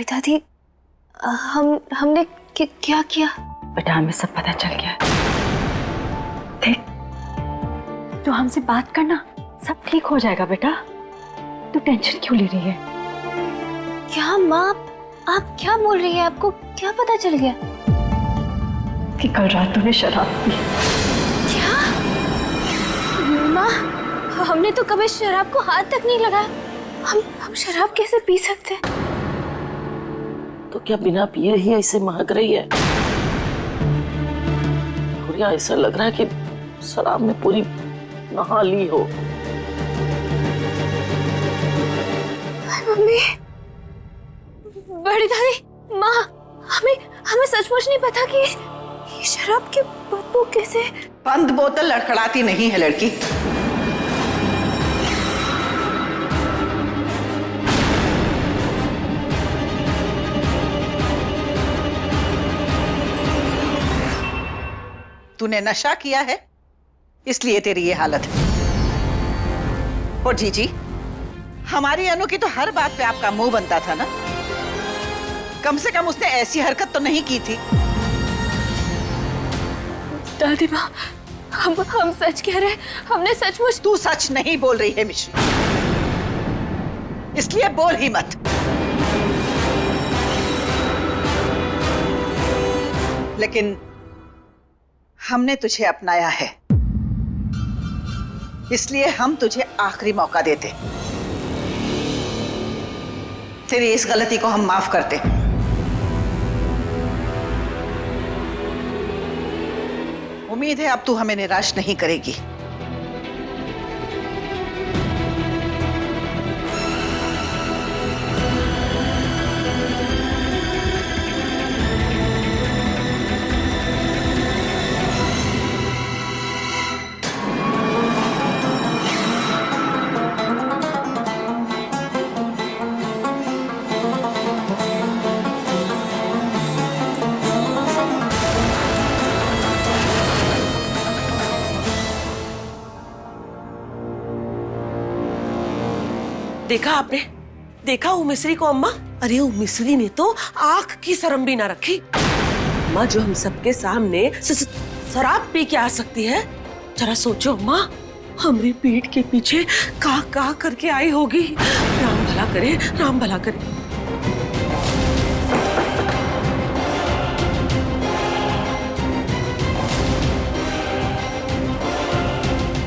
बड़ी दादी, हमने क्या किया? बेटा हमें सब पता चल गया। देख, तो हमसे बात करना, सब ठीक हो जाएगा बेटा। तू टेंशन क्यों ले रही है? क्या माँ, आप क्या बोल रही है? आपको क्या पता चल गया? कि कल रात तूने शराब पी। क्या? माँ, हमने तो कभी शराब को हाथ तक नहीं लगाया। हम शराब कैसे पी सकते हैं? तो क्या बिना पिए ही ऐसे महक रही है? और या ऐसा लग रहा है कि शराब में पूरी नहा ली हो। मम्मी, बड़ी दादी, माँ, हमें सचमुच नहीं पता कि ये शराब की बदबू कैसे। बंद बोतल लड़खड़ाती नहीं है लड़की। तूने नशा किया है, इसलिए तेरी ये हालत है। और जीजी, हमारी अनु की तो हर बात पे आपका मुंह बनता था ना। कम से कम उसने ऐसी हरकत तो नहीं की थी। दादी माँ, हम सच कह रहे हैं, हमने सचमुच। तू सच नहीं बोल रही है मिश्री, इसलिए बोल ही मत। लेकिन हमने तुझे अपनाया है, इसलिए हम तुझे आखिरी मौका देते। तेरी इस गलती को हम माफ करते। उम्मीद है अब तू हमें निराश नहीं करेगी। देखा आपने? देखा वो मिस्री को अम्मा? अरे वो मिस्री ने तो आंख की शर्म भी ना रखी। अम्मा जो हम सबके सामने शराब पी के आ सकती है, जरा सोचो अम्मा, हमारी पीठ के पीछे का करके आई होगी। राम भला करे, राम भला करे।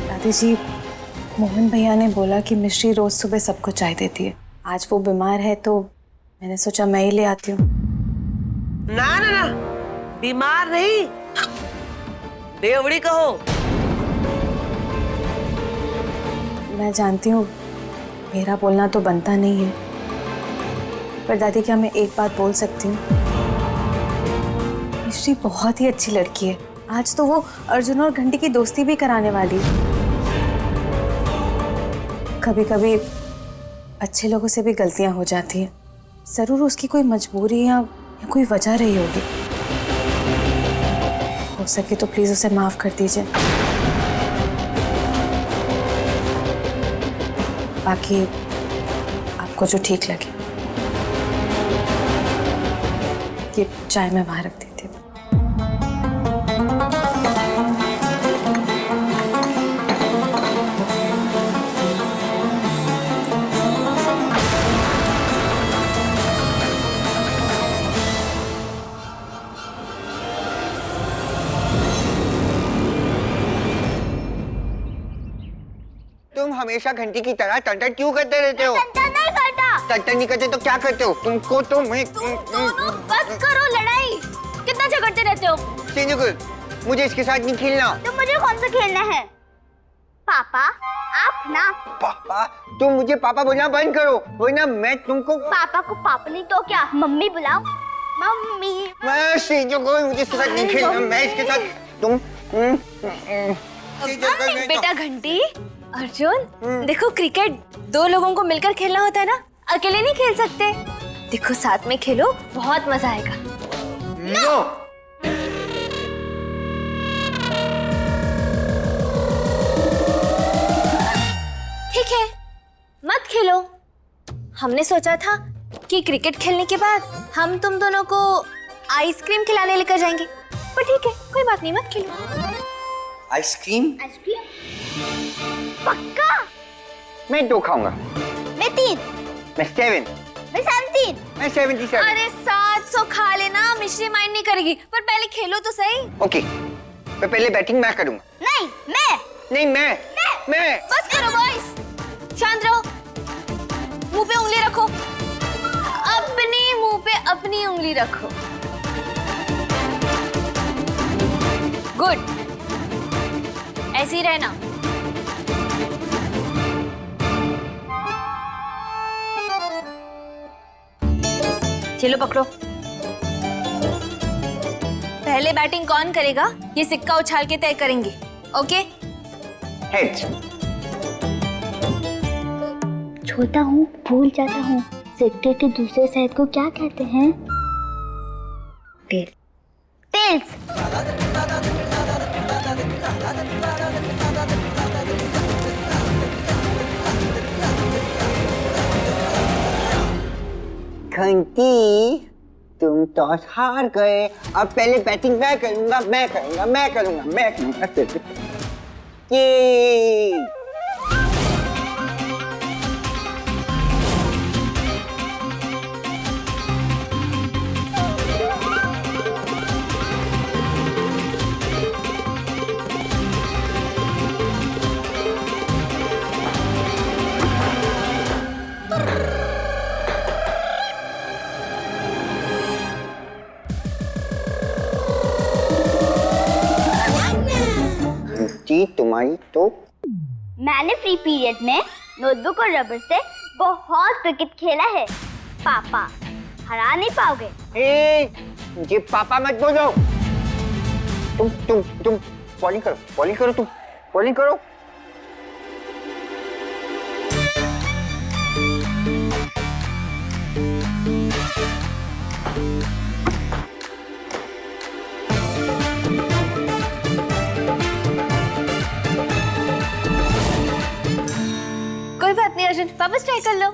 दादी जी, मोहन भैया ने बोला कि मिश्री रोज सुबह सबको चाय देती है। आज वो बीमार है तो मैंने सोचा मैं ही ले आती हूँ। ना ना ना, बीमार नहीं, बेवड़ी कहो। मैं जानती हूँ मेरा बोलना तो बनता नहीं है, पर दादी क्या मैं एक बात बोल सकती हूँ? मिश्री बहुत ही अच्छी लड़की है। आज तो वो अर्जुन और घंटी की दोस्ती भी कराने वाली है। कभी कभी अच्छे लोगों से भी गलतियां हो जाती हैं। जरूर उसकी कोई मजबूरी या कोई वजह रही होगी। हो सके तो प्लीज उसे माफ कर दीजिए। बाकी आपको जो ठीक लगे। ये चाय मैं बाहर रख देती हूँ। तुम हमेशा घंटी की तरह टन क्यों करते रहते हो? टन नहीं करता। टन नहीं करते तो क्या करते हो? तुमको तो मैं बस करो लड़ाई, कितना झगड़ते रहते हो? मुझे इसके साथ नहीं खेलना। तो मुझे कौन सा खेलना है? पापा आप ना। पापा, तुम मुझे पापा बोलना बंद करो, वरना मैं तुमको। पापा को पापा नहीं तो क्या मम्मी बुलाओ। मम्मी। मुझे इसके साथ नहीं खेलना, मैं इसके साथ। तुम बेटा घंटी, अर्जुन, देखो क्रिकेट दो लोगों को मिलकर खेलना होता है ना, अकेले नहीं खेल सकते। देखो साथ में खेलो, बहुत मजा आएगा। नो। ठीक है, मत खेलो। हमने सोचा था कि क्रिकेट खेलने के बाद हम तुम दोनों को आइसक्रीम खिलाने लेकर जाएंगे, पर ठीक है कोई बात नहीं, मत खेलो। आइसक्रीम? आइसक्रीम पक्का? मैं 2 खाऊंगा। मैं 3। मैं 7। मैं 17। मैं 77। अरे 700 खा लेना, मिश्री माइंड नहीं करेगी, पर पहले खेलो तो सही। ओके, मैं पहले बैटिंग मैं करूंगा। नहीं मैं। नहीं मैं। बस करो बॉयज, शांत रहो, मुंह पे उंगली रखो, अपने मुंह पे अपनी उंगली रखो। गुड, ऐसे ही रहना। चलो पकड़ो। पहले बैटिंग कौन करेगा ये सिक्का उछाल के तय करेंगे, ओके? हेड्स। छोटा हूँ, भूल जाता हूँ। सिक्के के दूसरे साइड को क्या कहते हैं? टेल। टेल्स। घंटी, तुम टॉस हार गए। अब पहले बैटिंग मैं करूंगा। ये घंटी तुम्हारी तो। मैंने फ्री पीरियड में नोटबुक और रबर से बहुत क्रिकेट खेला है। पापा हरा नहीं पाओगे। मुझे पापा मत बोलो। तुम बॉलिंग करो, तुम बॉलिंग करो। कोई बात नहीं अर्जुन, वापस ट्राई कर लो।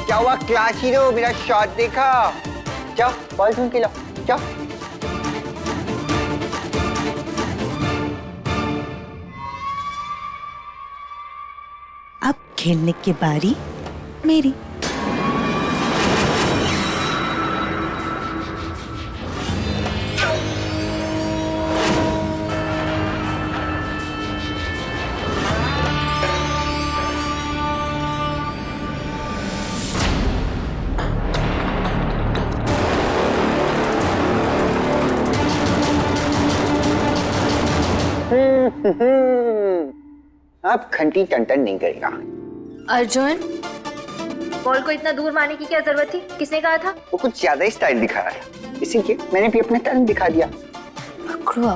क्या हुआ क्लास हीरो, मेरा शॉट देखा? जाओ बॉल ढूंढ के लाओ, जाओ। अब खेलने की बारी मेरी। अब घंटी टन नहीं करेगा। अर्जुन, बॉल को इतना दूर मारने की क्या जरूरत थी? किसने कहा था? वो कुछ ज्यादा ही स्टाइल दिखा रहा था, इसीलिए मैंने भी अपना टैलेंट दिखा दिया। अकड़ू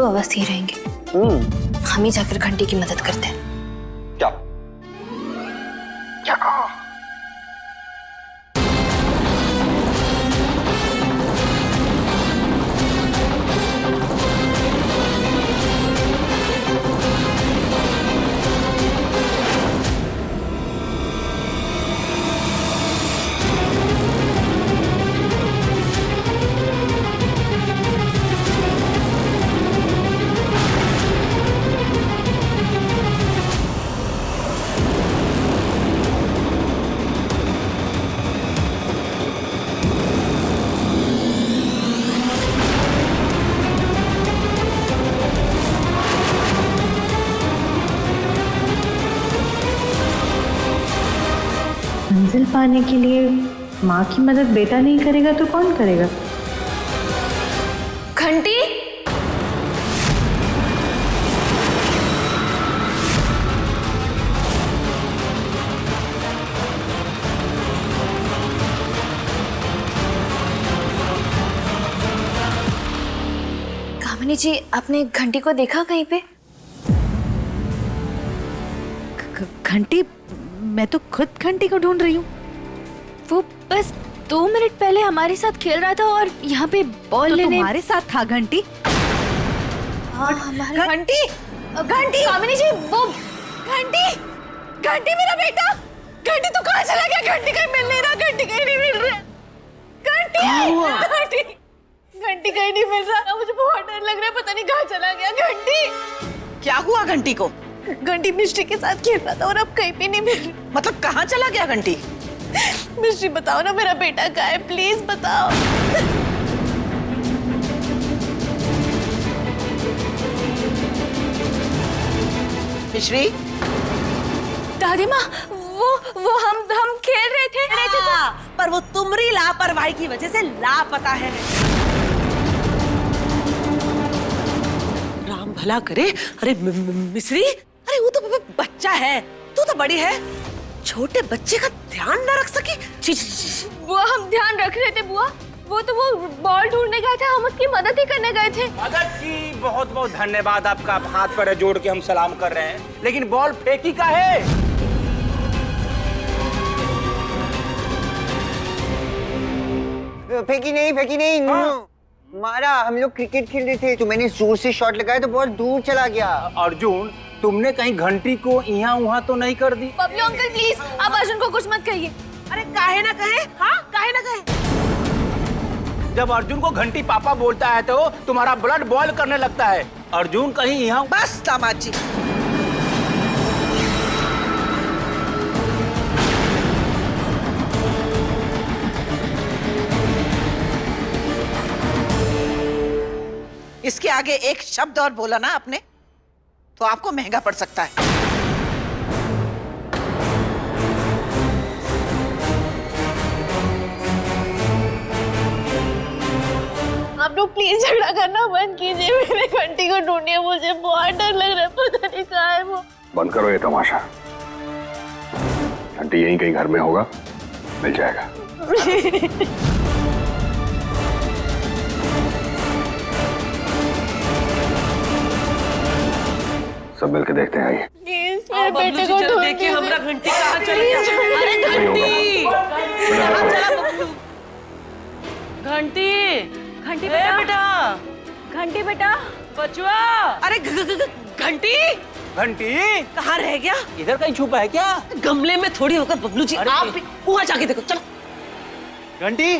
अवस्थी रहेंगे। हम ही जाकर घंटी की मदद करते हैं। जाओ जाओ। मंजिल पाने के लिए माँ की मदद बेटा नहीं करेगा तो कौन करेगा? घंटी, कामिनी जी, आपने घंटी को देखा कहीं पे? घंटी, मैं तो खुद घंटी को ढूंढ रही हूँ। वो बस 2 मिनट पहले हमारे साथ खेल रहा था और यहाँ पे बॉल तो लेने। तुम्हारे साथ था घंटी? और हमारे घंटी, घंटी, कामिनी जी वो घंटी, घंटी मेरा बेटा, घंटी तू कहाँ चला गया? घंटी कहीं मिल नहीं रहा, घंटी कहीं नहीं मिल रहा, घंटी, घंटी कहीं नहीं मिल रहा। मुझे बहुत डर लग रहा है, पता नहीं कहाँ चला गया घंटी। क्या हुआ घंटी को? घंटी मिस्ट्री के साथ खेल रहा था और अब कहीं भी नहीं मिल रही। मतलब कहाँ चला गया घंटी? मिस्ट्री बताओ ना, मेरा बेटा कहाँ है, प्लीज बताओ। मिश्री, दादी माँ वो हम खेल रहे थे पर वो तुम्हारी लापरवाही की वजह से लापता है। राम भला करे। अरे मिश्री, अरे वो तो बच्चा है, तू तो बड़ी है, छोटे बच्चे का ध्यान न रख सकी। बुआ हम ध्यान रख रहे थे बुआ, वो बॉल ढूंढने गए थे, हम उसकी मदद ही करने गए थे। मदद की बहुत बहुत धन्यवाद आपका, आप हाथ पर जोड़ के हम सलाम कर रहे हैं, लेकिन बॉल फेंकी का है? फेंकी नहीं मारा। हम लोग क्रिकेट खेल रहे थे तो मैंने जोर से शॉट लगाया तो बॉल दूर चला गया। अर्जुन, तुमने कहीं घंटी को यहाँ वहाँ तो नहीं कर दी? बबलू अंकल प्लीज आप अर्जुन को कुछ मत कहिए। अरे काहे ना कहे, हाँ काहे ना कहे। जब अर्जुन को घंटी पापा बोलता है तो तुम्हारा ब्लड बॉयल करने लगता है। अर्जुन कहीं यहाँ। बस दामाद जी, इसके आगे एक शब्द और बोला ना आपने तो आपको महंगा पड़ सकता है। आप लोग प्लीज झगड़ा करना बंद कीजिए, मेरे घंटी को ढूंढिए, मुझे बहुत डर लग रहा है, पता नहीं कहाँ है वो। बंद करो ये तमाशा। घंटी यहीं कहीं घर में होगा, मिल जाएगा। सब मिलके देखते हैं। आइए। मेरे बेटे को ढूंढ देखिए हमारा घंटी कहाँ चली गया। अरे घंटी कहाँ चला बबलू? घंटी, घंटी बेटा, घंटी बेटा, बचुआ। अरे घंटी, घंटी कहाँ रह गया? इधर कहीं छुपा है क्या? गमले में थोड़ी होकर बबलू जी, आप भी वहाँ जाके देखो, चलो। घंटी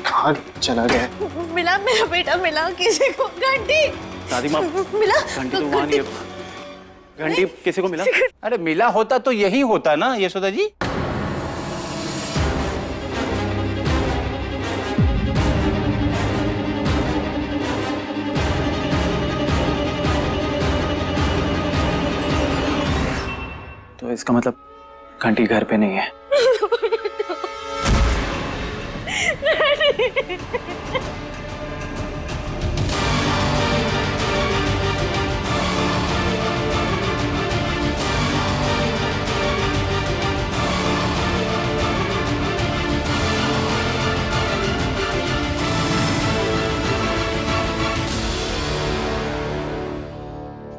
कहाँ चला गया? मिला मेरा बेटा, मिला किसी को घंटी? दादी माँ, मिला घंटी तो वहाँ नहीं है। घंटी किसी को मिला? अरे मिला होता तो यही होता ना यशोदा जी। तो इसका मतलब घंटी घर पे नहीं है।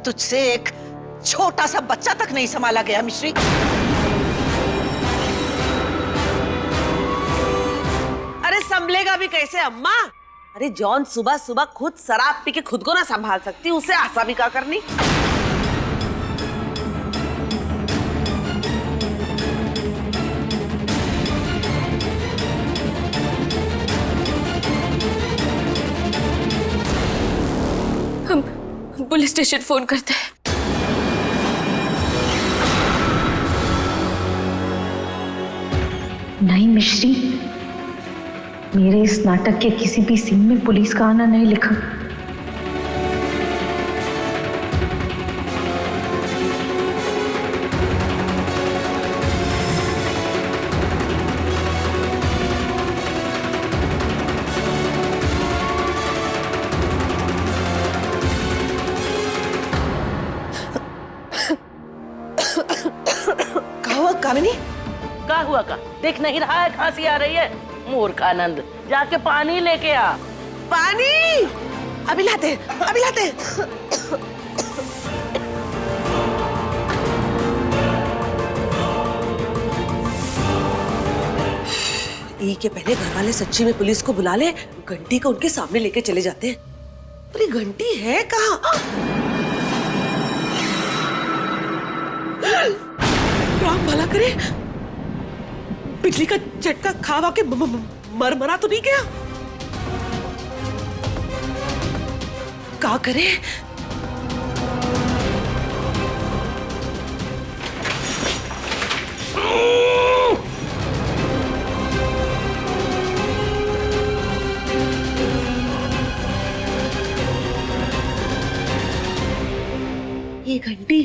तुझसे एक छोटा सा बच्चा तक नहीं संभाला गया मिश्री। अरे संभलेगा भी कैसे अम्मा? अरे जॉन सुबह सुबह खुद शराब पी के खुद को ना संभाल सकती, उसे आशा भी क्या करनी। हम पुलिस स्टेशन फोन करते हैं। नहीं मिश्री, मेरे इस नाटक के किसी भी सीन में पुलिस का आना नहीं लिखा। क्या हुआ कामिनी? क्या हुआ का? देख नहीं रहा है खांसी आ रही है? मूर्खानंद, जाके पानी लेके आ। पानी अभी लाते, अभी लाते। शादी के पहले घर वाले सच्ची में पुलिस को बुला ले, घंटी को उनके सामने लेके चले जाते हैं। पर ये घंटी है कहाँ? राम भला करे, बिजली का झटका खा के मरा तो नहीं गया? क्या करे? ये घंटी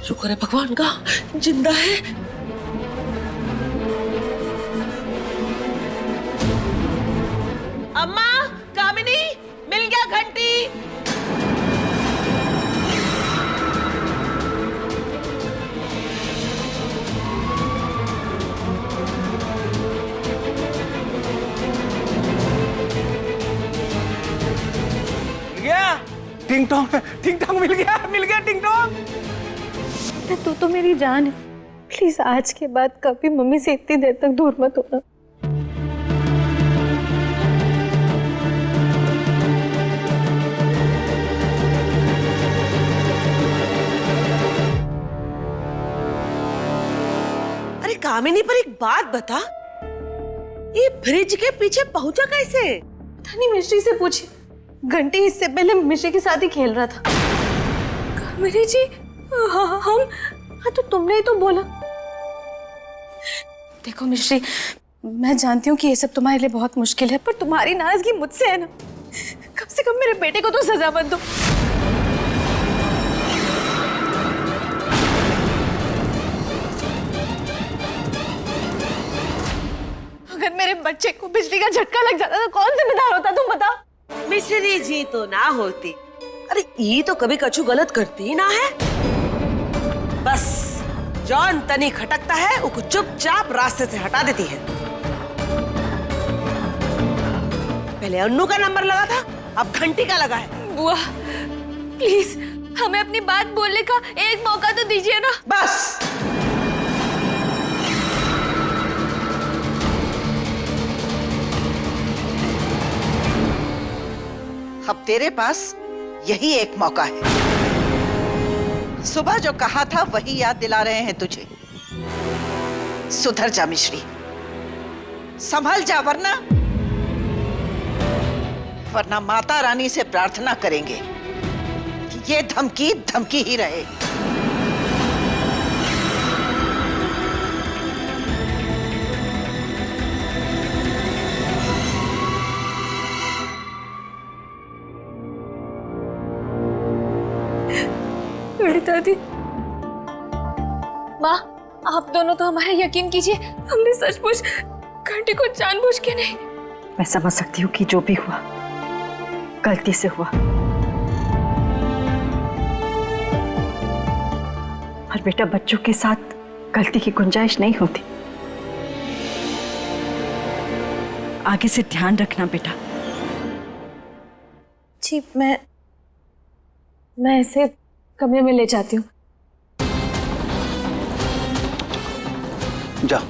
शुक्र है भगवान का जिंदा है। अम्मा, कामिनी, मिल गया घंटी। टिंग टोंग मिल गया टिंग टोंग। तू तो मेरी जान है, प्लीज आज के बाद कभी मम्मी से इतनी देर तक दूर मत होना। अरे कामिनी, पर एक बात बता, ये फ्रिज के पीछे पहुंचा कैसे? पता नहीं, मिश्री से पूछी। घंटी इससे पहले मिश्री के साथ ही खेल रहा था। कामिनी जी, हाँ तो तुमने ही तो बोला। देखो मिश्री, मैं जानती हूँ कि ये सब तुम्हारे लिए बहुत मुश्किल है, पर तुम्हारी नाराजगी मुझसे है ना। कम से कम मेरे बेटे को तो सजा मत दो। अगर मेरे बच्चे को बिजली का झटका लग जाता तो कौन जिम्मेदार होता, तुम बताओ। मिश्री जी तो ना होती। अरे ये तो कभी कछु गलत करती ही ना है। बस जॉन तनी खटकता है, उसको चुपचाप रास्ते से हटा देती है। पहले अन्नू का नंबर लगा था, अब घंटी का लगा है। बुआ प्लीज हमें अपनी बात बोलने का एक मौका तो दीजिए ना। बस अब तेरे पास यही एक मौका है। सुबह जो कहा था वही याद दिला रहे हैं तुझे। सुधर जा मिश्री, संभल जा, वरना माता रानी से प्रार्थना करेंगे कि ये धमकी धमकी ही रहे। दादी, माँ, आप दोनों तो हमारा यकीन कीजिए, हमने सचमुच घंटी को जानबूझ के नहीं। मैं समझ सकती हूँ कि जो भी हुआ गलती से हुआ, और बेटा बच्चों के साथ गलती की गुंजाइश नहीं होती। आगे से ध्यान रखना बेटा। जी, मैं इसे कमरे में ले जाती हूँ। जा।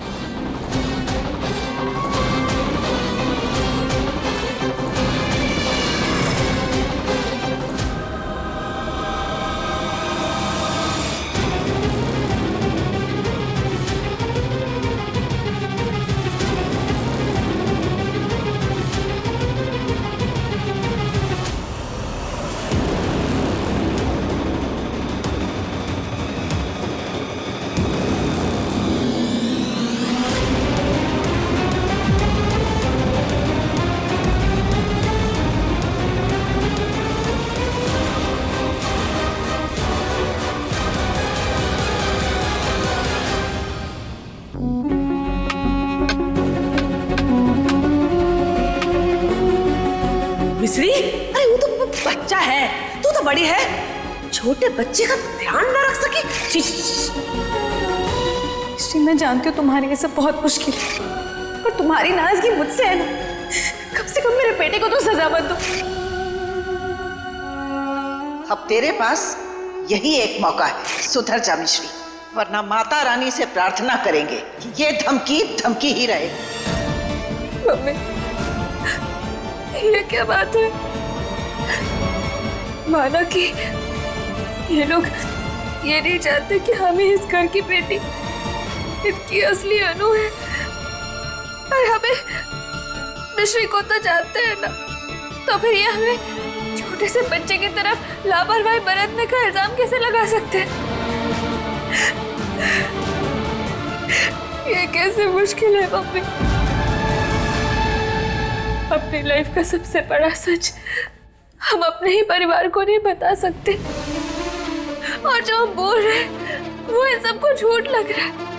मिश्री, अरे वो तो बच्चा है, तू तो बड़ी है, छोटे बच्चे का ध्यान न रख सकी। मिश्री, मैं जानती हूँ तुम्हारे लिए सब बहुत मुश्किल है, पर तुम्हारी नाराजगी मुझसे है ना। कम से कम मेरे बेटे को तो सजा मत दो। अब तेरे पास यही एक मौका है। सुधर जा मिश्री, वरना माता रानी से प्रार्थना करेंगे कि ये धमकी धमकी ही रहे। मम्मी, ये क्या बात है? माना कि ये लोग ये नहीं जानते कि हम ही इस घर की बेटी, इसकी असली अनु है। पर हमें मिश्री को तो जानते हैं ना, तो फिर ये हमें छोटे से बच्चे की तरफ लापरवाही बरतने का इल्जाम कैसे लगा सकते हैं? ये कैसे मुश्किल है मम्मी? अपनी लाइफ का सबसे बड़ा सच हम अपने ही परिवार को नहीं बता सकते, और जो हम बोल रहे हैं वो इन सबको झूठ लग रहा है।